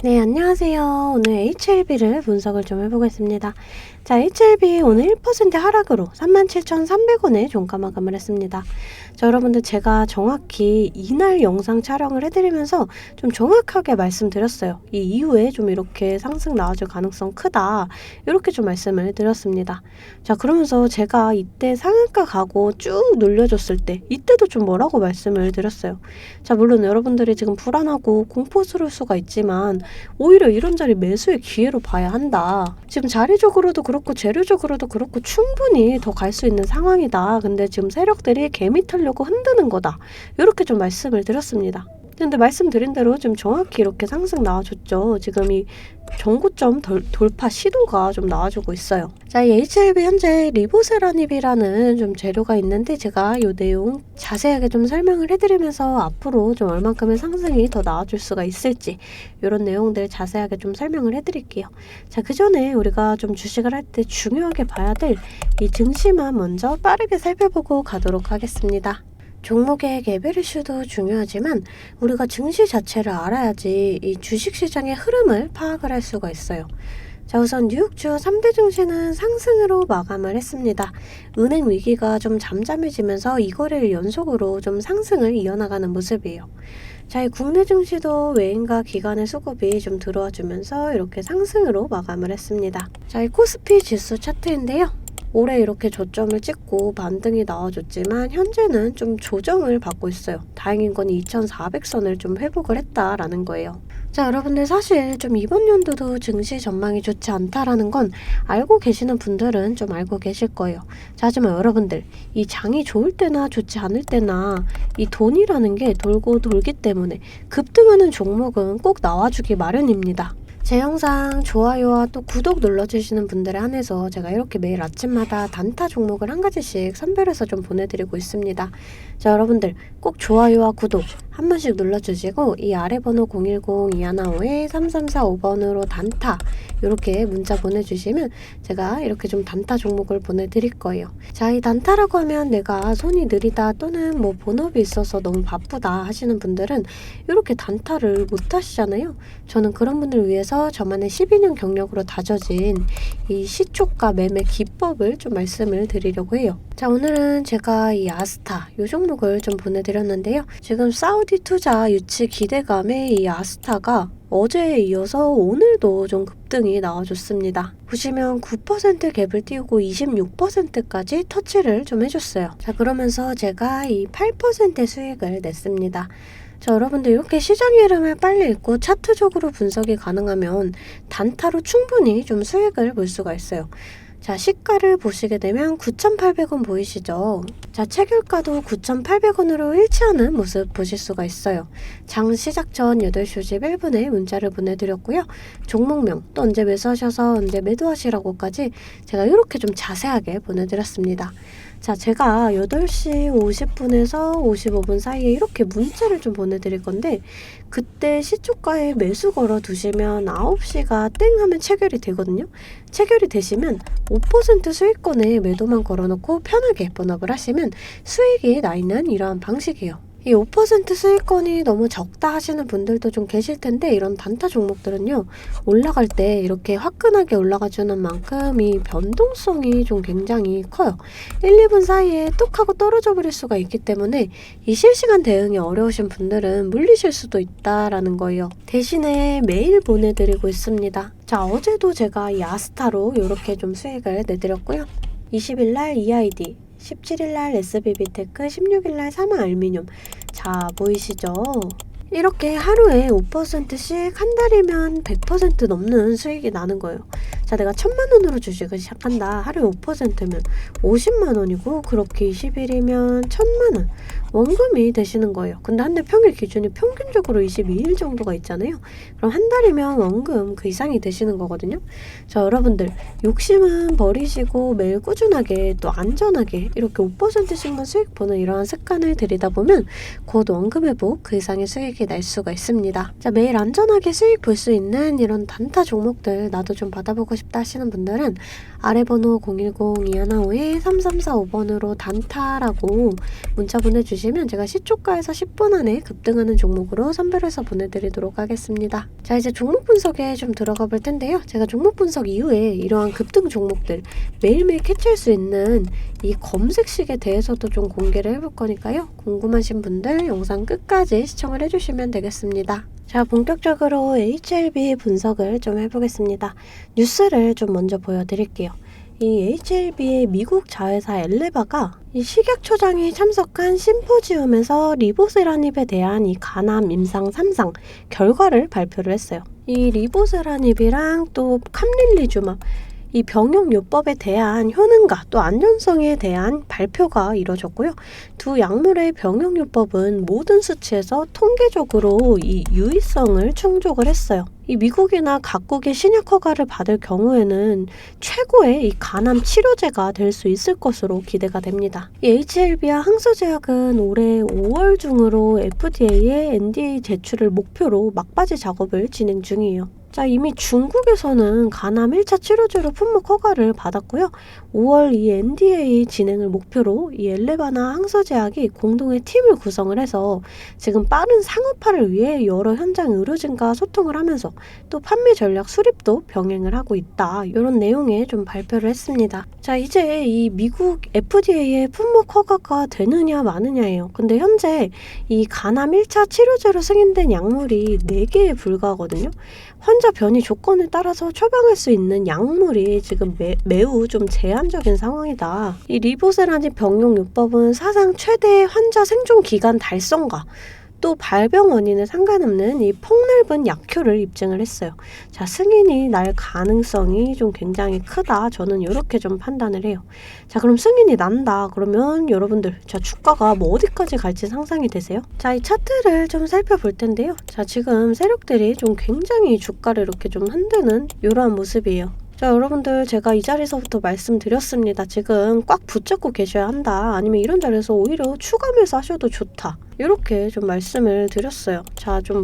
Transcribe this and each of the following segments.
네, 안녕하세요. 오늘 HLB를 분석을 좀 해보겠습니다. 자, HLB 오늘 1% 하락으로 37,300원에 종가 마감을 했습니다. 자, 여러분들 제가 정확히 이날 영상 촬영을 해드리면서 좀 정확하게 말씀드렸어요. 이 이후에 좀 이렇게 상승 나와줄 가능성 크다. 이렇게 좀 말씀을 드렸습니다. 자, 그러면서 제가 이때 상한가 가고 쭉 눌려줬을 때 이때도 좀 뭐라고 말씀을 드렸어요. 자, 물론 여러분들이 지금 불안하고 공포스러울 수가 있지만 오히려 이런 자리 매수의 기회로 봐야 한다. 지금 자리적으로도 그렇고 재료적으로도 그렇고 충분히 더 갈 수 있는 상황이다. 근데 지금 세력들이 개미 털려고 흔드는 거다. 이렇게 좀 말씀을 드렸습니다. 근데 말씀드린 대로 지금 정확히 이렇게 상승 나와줬죠. 지금 이 전고점 돌파 시도가 좀 나와주고 있어요. 자, 이 HLB 현재 리보세라닙이라는 좀 재료가 있는데 제가 이 내용 자세하게 좀 설명을 해드리면서 앞으로 좀 얼만큼의 상승이 더 나와줄 수가 있을지 이런 내용들 자세하게 좀 설명을 해드릴게요. 자, 그 전에 우리가 좀 주식을 할 때 중요하게 봐야 될 이 증시만 먼저 빠르게 살펴보고 가도록 하겠습니다. 종목의 개별 이슈도 중요하지만 우리가 증시 자체를 알아야지 이 주식시장의 흐름을 파악을 할 수가 있어요. 자, 우선 뉴욕주 3대 증시는 상승으로 마감을 했습니다. 은행 위기가 좀 잠잠해지면서 이 거래일 연속으로 좀 상승을 이어나가는 모습이에요. 자, 이 국내 증시도 외인과 기관의 수급이 좀 들어와 주면서 이렇게 상승으로 마감을 했습니다. 자, 이 코스피 지수 차트인데요. 올해 이렇게 저점을 찍고 반등이 나와줬지만 현재는 좀 조정을 받고 있어요. 다행인 건 2400선을 좀 회복을 했다라는 거예요. 자, 여러분들 사실 좀 이번 연도도 증시 전망이 좋지 않다라는 건 알고 계시는 분들은 좀 알고 계실 거예요. 자, 하지만 여러분들 이 장이 좋을 때나 좋지 않을 때나 이 돈이라는 게 돌고 돌기 때문에 급등하는 종목은 꼭 나와주기 마련입니다. 제 영상 좋아요와 또 구독 눌러주시는 분들에 한해서 제가 이렇게 매일 아침마다 단타 종목을 한 가지씩 선별해서 좀 보내드리고 있습니다. 자, 여러분들 꼭 좋아요와 구독 한 번씩 눌러주시고 이 아래 번호 010-215-3345번으로 단타 이렇게 문자 보내주시면 제가 이렇게 좀 단타 종목을 보내드릴 거예요. 자, 이 단타라고 하면 내가 손이 느리다 또는 뭐 본업이 있어서 너무 바쁘다 하시는 분들은 이렇게 단타를 못 하시잖아요. 저는 그런 분들 위해서 저만의 12년 경력으로 다져진 이 시초가 매매 기법을 좀 말씀을 드리려고 해요. 자, 오늘은 제가 이 아스타 이 종목을 좀 보내드렸는데요. 지금 사우디 투자 유치 기대감에 이 아스타가 어제에 이어서 오늘도 좀 급등이 나와줬습니다. 보시면 9% 갭을 띄우고 26%까지 터치를 좀 해줬어요. 자, 그러면서 제가 이 8% 수익을 냈습니다. 자, 여러분들 이렇게 시장의 흐름을 빨리 읽고 차트적으로 분석이 가능하면 단타로 충분히 좀 수익을 볼 수가 있어요. 자, 시가를 보시게 되면 9,800원 보이시죠? 자, 체결가도 9,800원으로 일치하는 모습 보실 수가 있어요. 장 시작 전 8시 51분에 문자를 보내드렸고요. 종목명 또 언제 매수하셔서 언제 매도하시라고까지 제가 이렇게 좀 자세하게 보내드렸습니다. 자, 제가 8시 50분에서 55분 사이에 이렇게 문자를 좀 보내드릴 건데 그때 시초가에 매수 걸어 두시면 9시가 땡 하면 체결이 되거든요. 체결이 되시면 5% 수익권에 매도만 걸어놓고 편하게 본업을 하시면 수익이 나 있는 이러한 방식이에요. 이 5% 수익권이 너무 적다 하시는 분들도 좀 계실 텐데 이런 단타 종목들은요. 올라갈 때 이렇게 화끈하게 올라가주는 만큼 이 변동성이 좀 굉장히 커요. 1, 2분 사이에 뚝 하고 떨어져 버릴 수가 있기 때문에 이 실시간 대응이 어려우신 분들은 물리실 수도 있다라는 거예요. 대신에 매일 보내드리고 있습니다. 자, 어제도 제가 이 아스타로 이렇게 좀 수익을 내드렸고요. 20일날 EID 17일날 SBB테크, 16일날 삼화알미늄. 자, 보이시죠? 이렇게 하루에 5%씩 한 달이면 100% 넘는 수익이 나는 거예요. 자, 내가 1,000만원으로 주식을 시작한다. 하루에 5%면 50만원이고 그렇게 20일이면 1,000만원 원금이 되시는 거예요. 근데 한 달 평일 기준이 평균적으로 22일 정도가 있잖아요. 그럼 한 달이면 원금 그 이상이 되시는 거거든요. 자, 여러분들 욕심은 버리시고 매일 꾸준하게 또 안전하게 이렇게 5%씩만 수익 보는 이러한 습관을 들이다 보면 곧 원금 회복 그 이상의 수익이 날 수가 있습니다. 자, 매일 안전하게 수익 볼 수 있는 이런 단타 종목들 나도 좀 받아보고 하고 싶다 하시는 분들은 아래 번호 010-215-3345번으로 단타라고 문자 보내주시면 제가 시초가에서 10분 안에 급등하는 종목으로 선별해서 보내드리도록 하겠습니다. 자, 이제 종목 분석에 좀 들어가 볼 텐데요. 제가 종목 분석 이후에 이러한 급등 종목들 매일매일 캐치할 수 있는 이 검색식에 대해서도 좀 공개를 해볼 거니까요. 궁금하신 분들 영상 끝까지 시청을 해주시면 되겠습니다. 자, 본격적으로 HLB 분석을 좀 해보겠습니다. 뉴스를 좀 먼저 보여드릴게요. 이 HLB의 미국 자회사 엘레바가 이 식약처장이 참석한 심포지움에서 리보세라닙에 대한 이 간암 임상 3상 결과를 발표를 했어요. 이 리보세라닙이랑 또 캄릴리주맙 이 병용요법에 대한 효능과 또 안전성에 대한 발표가 이뤄졌고요. 두 약물의 병용요법은 모든 수치에서 통계적으로 이 유의성을 충족을 했어요. 이 미국이나 각국의 신약 허가를 받을 경우에는 최고의 이 간암 치료제가 될 수 있을 것으로 기대가 됩니다. 이 HLB와 항소제약은 올해 5월 중으로 FDA에 NDA 제출을 목표로 막바지 작업을 진행 중이에요. 자, 이미 중국에서는 간암 1차 치료제로 품목 허가를 받았고요. 5월 이 NDA 진행을 목표로 이 엘레바나 항소제약이 공동의 팀을 구성을 해서 지금 빠른 상업화를 위해 여러 현장 의료진과 소통을 하면서 또 판매 전략 수립도 병행을 하고 있다. 이런 내용의 좀 발표를 했습니다. 자, 이제 이 미국 FDA의 품목 허가가 되느냐 마느냐예요. 근데 현재 이 간암 1차 치료제로 승인된 약물이 4개에 불과하거든요. 환자 변이 조건에 따라서 처방할 수 있는 약물이 지금 매우 좀 제한적인 상황이다. 이 리보세라닙 병용요법은 사상 최대 환자 생존 기간 달성과 또 발병 원인에 상관없는 이 폭넓은 약효를 입증을 했어요. 자, 승인이 날 가능성이 좀 굉장히 크다. 저는 이렇게 좀 판단을 해요. 자, 그럼 승인이 난다. 그러면 여러분들, 자, 주가가 뭐 어디까지 갈지 상상이 되세요? 자, 이 차트를 좀 살펴볼 텐데요. 자, 지금 세력들이 좀 굉장히 주가를 이렇게 좀 흔드는 이러한 모습이에요. 자, 여러분들 제가 이 자리에서부터 말씀드렸습니다. 지금 꽉 붙잡고 계셔야 한다. 아니면 이런 자리에서 오히려 추가 매수하셔도 좋다. 이렇게 좀 말씀을 드렸어요. 자, 좀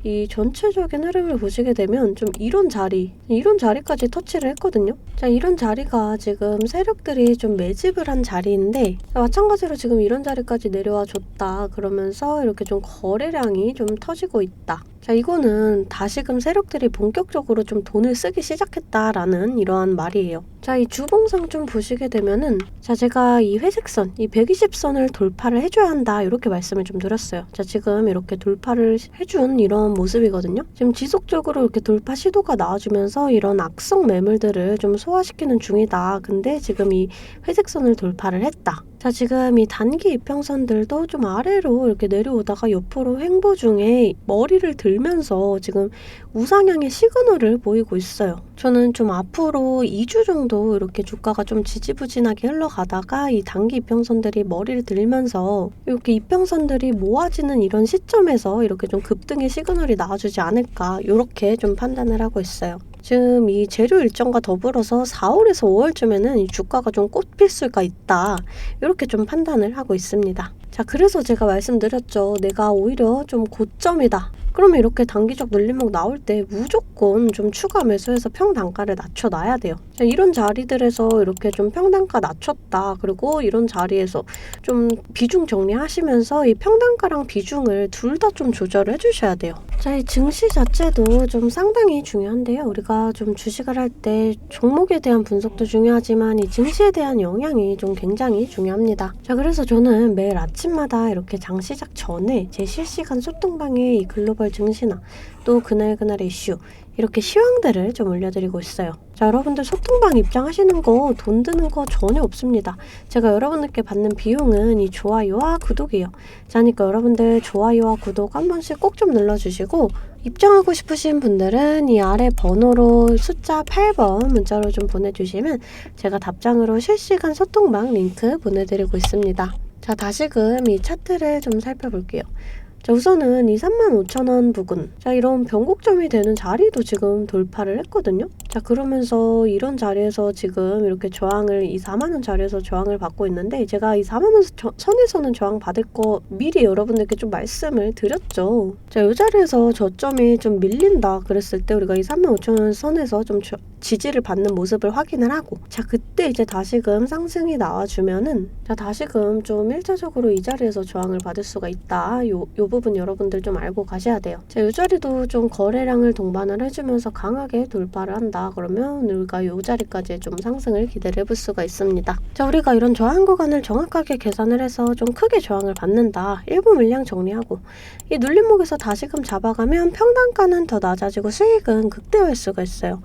이 전체적인 흐름을 보시게 되면 좀 이런 자리까지 터치를 했거든요. 자, 이런 자리가 지금 세력들이 좀 매집을 한 자리인데, 자, 마찬가지로 지금 이런 자리까지 내려와 줬다. 그러면서 이렇게 좀 거래량이 좀 터지고 있다. 자, 이거는 다시금 세력들이 본격적으로 좀 돈을 쓰기 시작했다라는 이러한 말이에요. 자, 이 주봉상 좀 보시게 되면은, 자, 제가 이 회색선, 이 120선을 돌파를 해줘야 한다. 이렇게 말씀을 좀 드렸어요. 자, 지금 이렇게 돌파를 해준 이런 모습이거든요. 지금 지속적으로 이렇게 돌파 시도가 나와주면서 이런 악성 매물들을 좀 소화시키는 중이다. 근데 지금 이 회색선을 돌파를 했다. 자, 지금 이 단기 이평선들도 좀 아래로 이렇게 내려오다가 옆으로 횡보 중에 머리를 들면서 지금 우상향의 시그널을 보이고 있어요. 저는 좀 앞으로 2주 정도 이렇게 주가가 좀 지지부진하게 흘러가다가 이 단기 이평선들이 머리를 들면서 이렇게 이평선들이 모아지는 이런 시점에서 이렇게 좀 급등의 시그널이 나와주지 않을까, 이렇게 좀 판단을 하고 있어요. 지금 이 재료 일정과 더불어서 4월에서 5월쯤에는 이 주가가 좀 꽃필 수가 있다. 이렇게 좀 판단을 하고 있습니다. 자, 그래서 제가 말씀드렸죠. 내가 오히려 좀 고점이다. 그러면 이렇게 단기적 눌림목 나올 때 무조건 좀 추가 매수해서 평단가를 낮춰놔야 돼요. 자, 이런 자리들에서 이렇게 좀 평단가 낮췄다. 그리고 이런 자리에서 좀 비중 정리하시면서 이 평단가랑 비중을 둘 다 좀 조절을 해주셔야 돼요. 자, 이 증시 자체도 좀 상당히 중요한데요. 우리가 좀 주식을 할 때 종목에 대한 분석도 중요하지만 이 증시에 대한 영향이 좀 굉장히 중요합니다. 자, 그래서 저는 매일 아침마다 이렇게 장 시작 전에 제 실시간 소통방에 이 글로벌 증시나 또 그날그날의 이슈, 이렇게 시황들을 좀 올려드리고 있어요. 자, 여러분들 소통방 입장하시는 거 돈 드는 거 전혀 없습니다. 제가 여러분들께 받는 비용은 이 좋아요와 구독이에요. 자, 그러니까 여러분들 좋아요와 구독 한 번씩 꼭 좀 눌러주시고, 입장하고 싶으신 분들은 이 아래 번호로 숫자 8번 문자로 좀 보내주시면 제가 답장으로 실시간 소통방 링크 보내드리고 있습니다. 자, 다시금 이 차트를 좀 살펴볼게요. 자, 우선은 이 35,000원 부근, 자, 이런 변곡점이 되는 자리도 지금 돌파를 했거든요. 자, 그러면서 이런 자리에서 지금 이렇게 저항을, 이 4만원 자리에서 저항을 받고 있는데, 제가 이 4만원 선에서는 저항 받을 거 미리 여러분들께 좀 말씀을 드렸죠. 자, 이 자리에서 저점이 좀 밀린다 그랬을 때 우리가 이 35,000원 선에서 좀 지지를 받는 모습을 확인을 하고, 자 그때 이제 다시금 상승이 나와주면은 자 다시금 좀 1차적으로 이 자리에서 저항을 받을 수가 있다. 요 부분 여러분들 좀 알고 가셔야 돼요. 자, 이 자리도 좀 거래량을 동반을 해주면서 강하게 돌파를 한다. 그러면 우리가 이 자리까지 좀 상승을 기대를 해볼 수가 있습니다. 자, 우리가 이런 저항 구간을 정확하게 계산을 해서 좀 크게 저항을 받는다. 일부 물량 정리하고 이 눌림목에서 다시금 잡아가면 평단가는 더 낮아지고 수익은 극대화할 수가 있어요.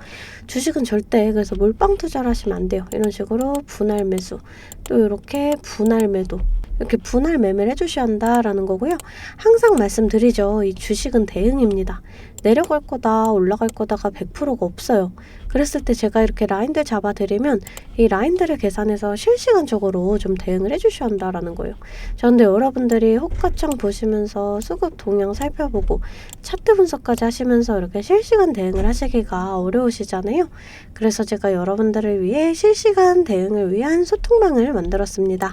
주식은 절대 그래서 몰빵 투자를 하시면 안 돼요. 이런 식으로 분할 매수, 또 이렇게 분할 매도, 이렇게 분할 매매를 해주셔야 한다라는 거고요. 항상 말씀드리죠. 이 주식은 대응입니다. 내려갈 거다, 올라갈 거다가 100%가 없어요. 그랬을 때 제가 이렇게 라인들 잡아드리면 이 라인들을 계산해서 실시간적으로 좀 대응을 해주셔야 한다라는 거예요. 그런데 여러분들이 호가창 보시면서 수급 동향 살펴보고 차트 분석까지 하시면서 이렇게 실시간 대응을 하시기가 어려우시잖아요. 그래서 제가 여러분들을 위해 실시간 대응을 위한 소통방을 만들었습니다.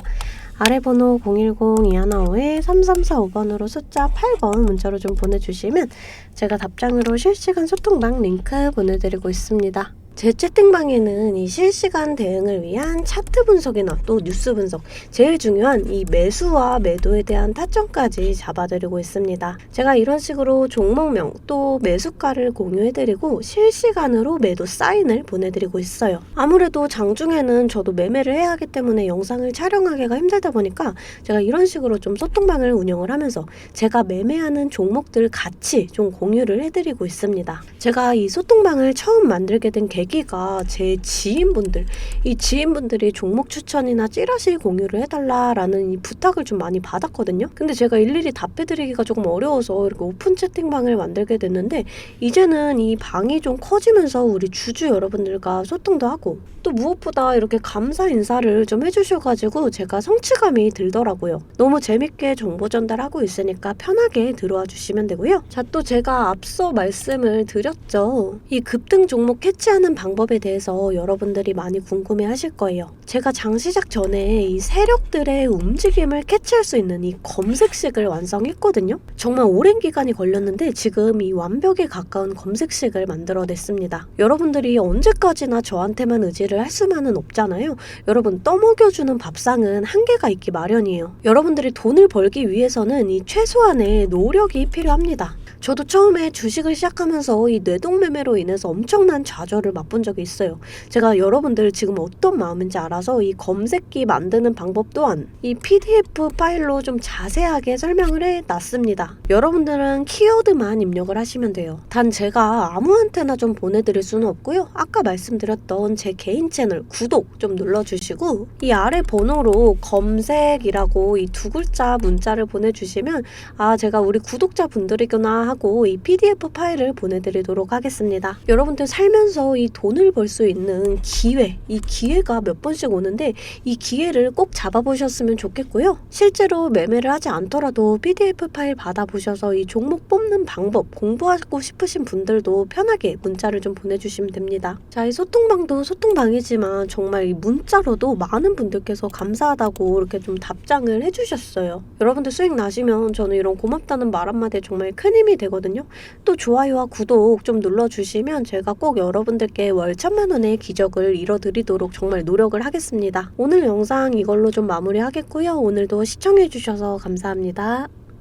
아래 번호 010-215-3345번으로 숫자 8번 문자로 좀 보내주시면 제가 답장으로 실시간 소통방 링크 보내드리고 있습니다. 제 채팅방에는 이 실시간 대응을 위한 차트 분석이나 또 뉴스 분석, 제일 중요한 이 매수와 매도에 대한 타점까지 잡아드리고 있습니다. 제가 이런 식으로 종목명 또 매수가를 공유해드리고 실시간으로 매도 사인을 보내드리고 있어요. 아무래도 장중에는 저도 매매를 해야 하기 때문에 영상을 촬영하기가 힘들다 보니까 제가 이런 식으로 좀 소통방을 운영을 하면서 제가 매매하는 종목들 같이 좀 공유를 해드리고 있습니다. 제가 이 소통방을 처음 만들게 된 계기가 제 지인분들, 이 지인분들이 종목 추천이나 찌라시 공유를 해달라라는 이 부탁을 좀 많이 받았거든요. 근데 제가 일일이 답해드리기가 조금 어려워서 이렇게 오픈 채팅방을 만들게 됐는데, 이제는 이 방이 좀 커지면서 우리 주주 여러분들과 소통도 하고 또 무엇보다 이렇게 감사 인사를 좀 해주셔가지고 제가 성취감이 들더라고요. 너무 재밌게 정보 전달하고 있으니까 편하게 들어와 주시면 되고요. 자, 또 제가 앞서 말씀을 드렸죠. 이 급등 종목 캐치하는 방법에 대해서 여러분들이 많이 궁금해 하실 거예요. 제가 장 시작 전에 이 세력들의 움직임을 캐치할 수 있는 이 검색식을 완성했거든요. 정말 오랜 기간이 걸렸는데 지금 이 완벽에 가까운 검색식을 만들어냈습니다. 여러분들이 언제까지나 저한테만 의지를 할 수만은 없잖아요. 여러분, 떠먹여주는 밥상은 한계가 있기 마련이에요. 여러분들이 돈을 벌기 위해서는 이 최소한의 노력이 필요합니다. 저도 처음에 주식을 시작하면서 이 뇌동매매로 인해서 엄청난 좌절을 맛본 적이 있어요. 제가 여러분들 지금 어떤 마음인지 알아서 이 검색기 만드는 방법 또한 이 PDF 파일로 좀 자세하게 설명을 해놨습니다. 여러분들은 키워드만 입력을 하시면 돼요. 단 제가 아무한테나 좀 보내드릴 수는 없고요. 아까 말씀드렸던 제 개인 채널 구독 좀 눌러주시고 이 아래 번호로 검색이라고 이 두 글자 문자를 보내주시면 아, 제가 우리 구독자분들이구나 하고 이 PDF 파일을 보내드리도록 하겠습니다. 여러분들 살면서 이 돈을 벌 수 있는 기회, 이 기회가 몇 번씩 오는데 이 기회를 꼭 잡아보셨으면 좋겠고요. 실제로 매매를 하지 않더라도 PDF 파일 받아보셔서 이 종목 뽑는 방법 공부하고 싶으신 분들도 편하게 문자를 좀 보내주시면 됩니다. 자, 이 소통방도 소통방이지만 정말 이 문자로도 많은 분들께서 감사하다고 이렇게 좀 답장을 해주셨어요. 여러분들 수익 나시면 저는 이런 고맙다는 말 한마디에 정말 큰 힘이 되거든요. 또 좋아요와 구독 좀 눌러주시면 제가 꼭 여러분들께 월 1000만원의 기적을 이뤄드리도록 정말 노력을 하겠습니다. 오늘 영상 이걸로 좀 마무리하겠고요. 오늘도 시청해주셔서 감사합니다.